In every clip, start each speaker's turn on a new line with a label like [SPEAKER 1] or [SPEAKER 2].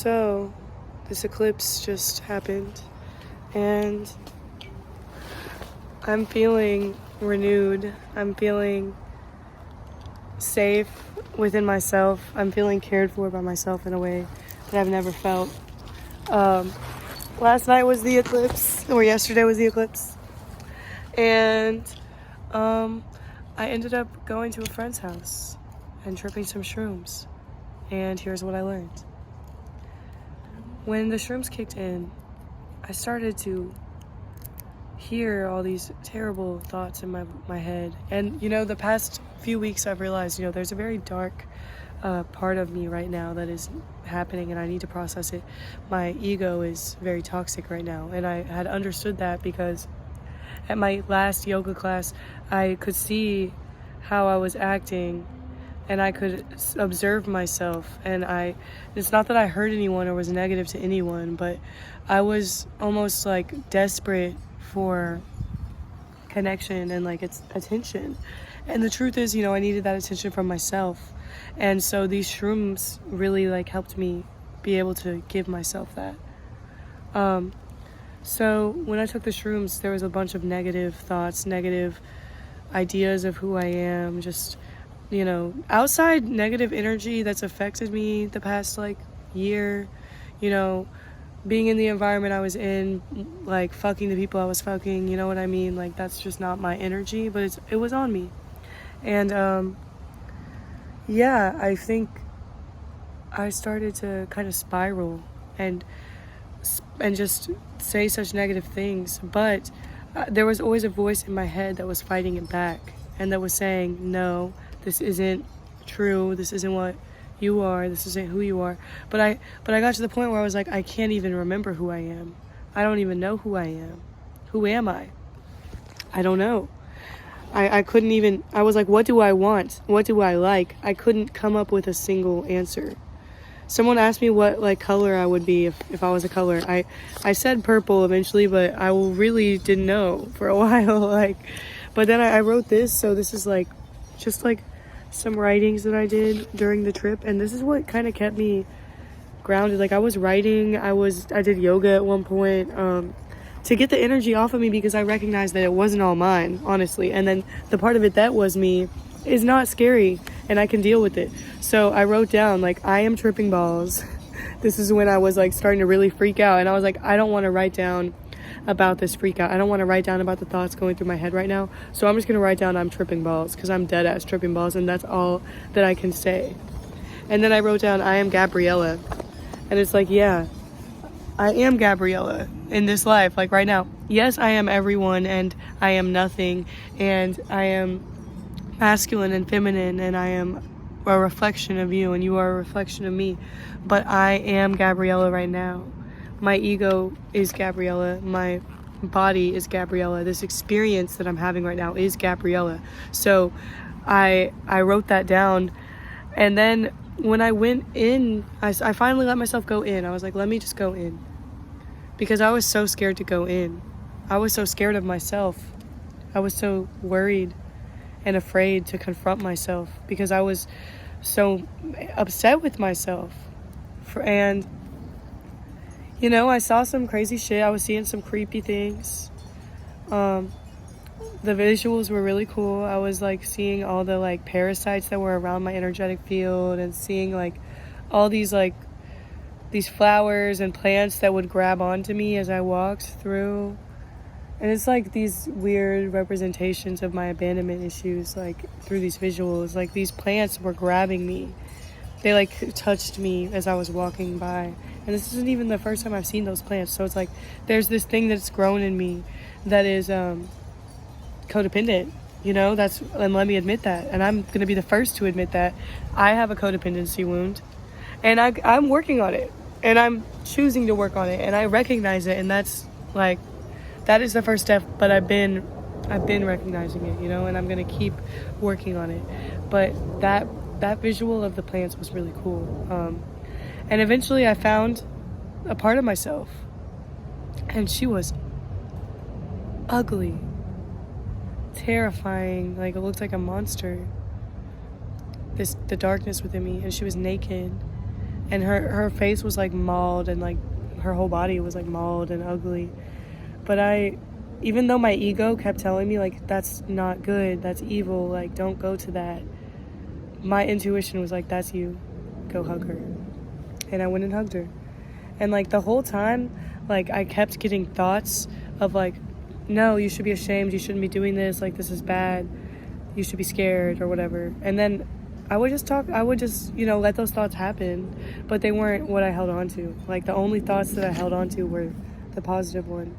[SPEAKER 1] So, this eclipse just happened, and I'm feeling renewed. I'm feeling safe within myself. I'm feeling cared for by myself in a way that I've never felt. Last night was the eclipse, or yesterday was the eclipse, and I ended up going to a friend's house and tripping some shrooms, and here's what I learned. When the shrooms kicked in, I started to hear all these terrible thoughts in my head. And, the past few weeks I've realized, there's a very dark part of me right now that is happening, and I need to process it. My ego is very toxic right now, and I had understood that because at my last yoga class, I could see how I was acting, and I could observe myself, and it's not that I hurt anyone or was negative to anyone, but I was almost like desperate for connection and like it's attention. And the truth is, I needed that attention from myself. And so these shrooms really like helped me be able to give myself that. So when I took the shrooms, there was a bunch of negative thoughts, negative ideas of who I am, just outside negative energy that's affected me the past year, being in the environment I was in, like fucking the people I was fucking, you know what I mean? Like that's just not my energy, but it was on me. And I think I started to kind of spiral and just say such negative things, but there was always a voice in my head that was fighting it back and that was saying, no, this isn't true, this isn't what you are, this isn't who you are. But I got to the point where I was like, I can't even remember who I am. I don't even know who I am. Who am I? I don't know. I couldn't even, I was like, what do I want? What do I like? I couldn't come up with a single answer. Someone asked me what color I would be if I was a color. I said purple eventually, but I really didn't know for a while. But then I wrote this, so this is just some writings that I did during the trip, and this is what kind of kept me grounded. I was writing, I did yoga at one point to get the energy off of me, because I recognized that it wasn't all mine, honestly, and then the part of it that was me is not scary and I can deal with it. So I wrote down I am tripping balls. This is when I was starting to really freak out, and I was like, I don't want to write down about this freak out. I don't want to write down about the thoughts going through my head right now. So I'm just going to write down I'm tripping balls, because I'm dead ass tripping balls, and that's all that I can say. And then I wrote down I am Gabriella. And it's yeah, I am Gabriella in this life, right now. Yes, I am everyone, and I am nothing, and I am masculine and feminine, and I am a reflection of you, and you are a reflection of me. But I am Gabriella right now. My ego is Gabriella. My body is Gabriella. This experience that I'm having right now is Gabriella. So I wrote that down. And then when I went in, I finally let myself go in. I was like, let me just go in. Because I was so scared to go in. I was so scared of myself. I was so worried and afraid to confront myself, because I was so upset with myself. And I saw some crazy shit. I was seeing some creepy things. The visuals were really cool. I was seeing all the parasites that were around my energetic field, and seeing all these these flowers and plants that would grab onto me as I walked through. And it's these weird representations of my abandonment issues, through these visuals. These plants were grabbing me. They touched me as I was walking by. And this isn't even the first time I've seen those plants. So it's there's this thing that's grown in me that is codependent, and let me admit that. And I'm going to be the first to admit that I have a codependency wound, and I'm working on it, and I'm choosing to work on it, and I recognize it. And that's that is the first step, but I've been recognizing it, and I'm going to keep working on it. But that visual of the plants was really cool. And eventually I found a part of myself, and she was ugly, terrifying, it looked like a monster. The darkness within me, and she was naked, and her face was like mauled, and like her whole body was like mauled and ugly. But even though my ego kept telling me like, that's not good, that's evil, like don't go to that, my intuition was like, that's you, go hug her. And I went and hugged her. And like the whole time, like I kept getting thoughts of like, no, you should be ashamed, you shouldn't be doing this, like this is bad, you should be scared or whatever. And then I would just, let those thoughts happen, but they weren't what I held on to. Like the only thoughts that I held on to were the positive one.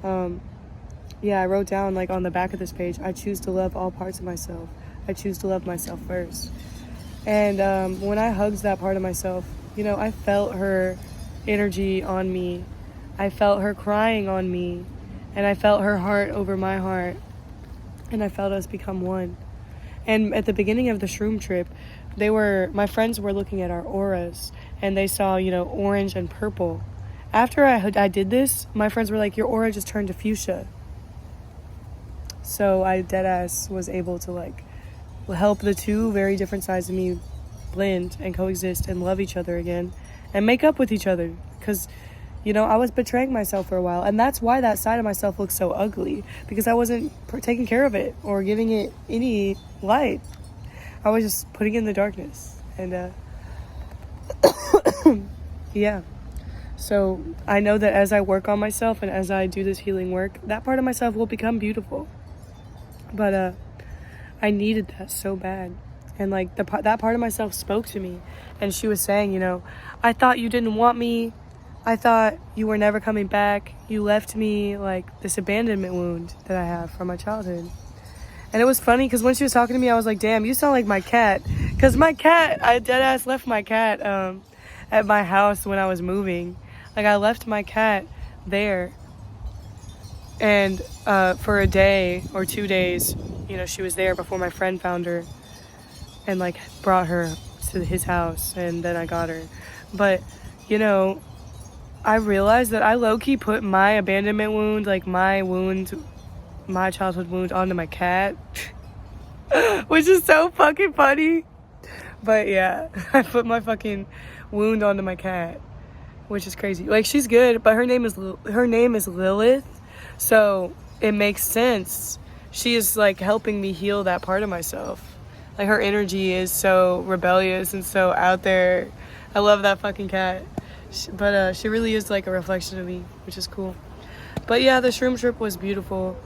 [SPEAKER 1] I wrote down like on the back of this page, I choose to love all parts of myself. I choose to love myself first. And when I hugged that part of myself, I felt her energy on me. I felt her crying on me. And I felt her heart over my heart. And I felt us become one. And at the beginning of the shroom trip, my friends were looking at our auras, and they saw, orange and purple. After I did this, my friends were like, your aura just turned to fuchsia. So I deadass was able to like help the two very different sides of me blend and coexist and love each other again and make up with each other. Because, I was betraying myself for a while, and that's why that side of myself looks so ugly, because I wasn't taking care of it or giving it any light. I was just putting it in the darkness. And yeah. So I know that as I work on myself and as I do this healing work, that part of myself will become beautiful. But I needed that so bad. And like that part of myself spoke to me, and she was saying, I thought you didn't want me. I thought you were never coming back. You left me like this abandonment wound that I have from my childhood. And it was funny because when she was talking to me, I was like, damn, you sound like my cat. Because I deadass left my cat at my house when I was moving. Like I left my cat there. And for a day or 2 days, she was there before my friend found her and like brought her to his house, and then I got her. But, I realized that I low-key put my abandonment wound, like my childhood wound, onto my cat, which is so fucking funny. But yeah, I put my fucking wound onto my cat, which is crazy. Like she's good, but her name is Lilith, so it makes sense. She is like helping me heal that part of myself. Like her energy is so rebellious and so out there. I love that fucking cat. But she really is like a reflection of me, which is cool. But yeah, the shroom trip was beautiful.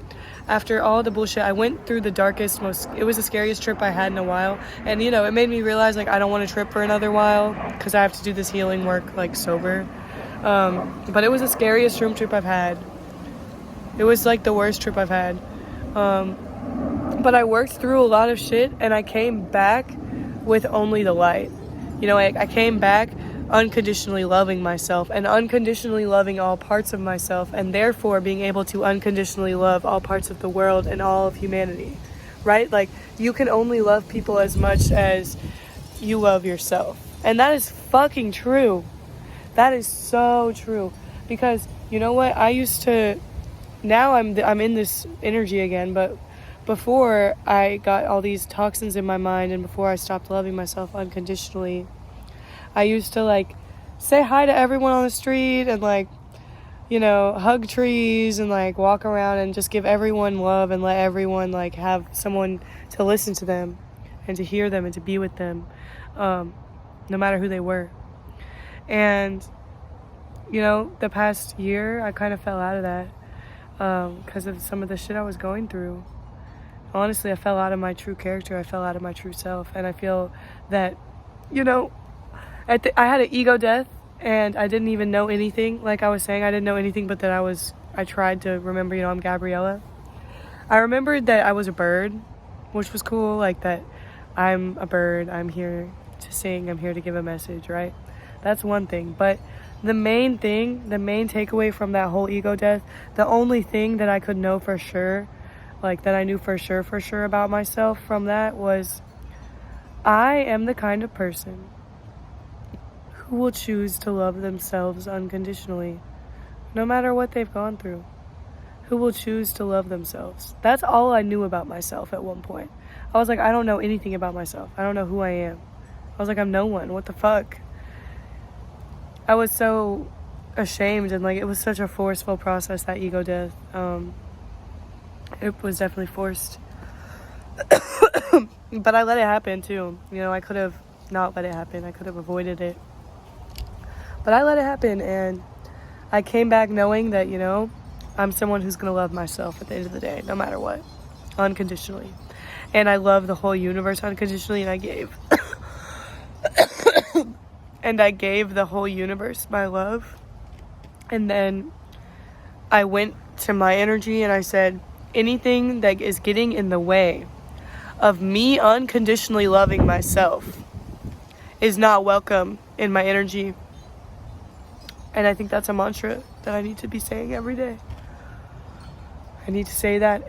[SPEAKER 1] After all the bullshit, I went through the darkest, it was the scariest trip I had in a while. And it made me realize like I don't want to trip for another while, because I have to do this healing work like sober. But it was the scariest shroom trip I've had. It was like the worst trip I've had. But I worked through a lot of shit, and I came back with only the light. I came back unconditionally loving myself and unconditionally loving all parts of myself, and therefore being able to unconditionally love all parts of the world and all of humanity, right? Like you can only love people as much as you love yourself, and that is fucking true. That is so true, because you know what, now I'm in this energy again, but before I got all these toxins in my mind, and before I stopped loving myself unconditionally, I used to like say hi to everyone on the street and like, hug trees and like walk around and just give everyone love and let everyone like have someone to listen to them and to hear them and to be with them, no matter who they were. And, the past year I kind of fell out of that because of some of the shit I was going through. Honestly, I fell out of my true character. I fell out of my true self. And I feel that, I had an ego death, and I didn't even know anything. Like I was saying, I didn't know anything, but that I tried to remember, I'm Gabriella. I remembered that I was a bird, which was cool. Like that I'm a bird, I'm here to sing, I'm here to give a message, right? That's one thing. But the main takeaway from that whole ego death, the only thing that I could know for sure, like that I knew for sure about myself from that, was I am the kind of person who will choose to love themselves unconditionally, no matter what they've gone through. Who will choose to love themselves. That's all I knew about myself at one point. I was like, I don't know anything about myself. I don't know who I am. I was like, I'm no one. What the fuck? I was so ashamed, and like it was such a forceful process, that ego death. It was definitely forced. But I let it happen too. You know, I could have not let it happen. I could have avoided it. But I let it happen, and I came back knowing that, you know, I'm someone who's going to love myself at the end of the day, no matter what, unconditionally. And I love the whole universe unconditionally, and I gave. And I gave the whole universe my love. And then I went to my energy and I said, anything that is getting in the way of me unconditionally loving myself is not welcome in my energy. And I think that's a mantra that I need to be saying every day. I need to say that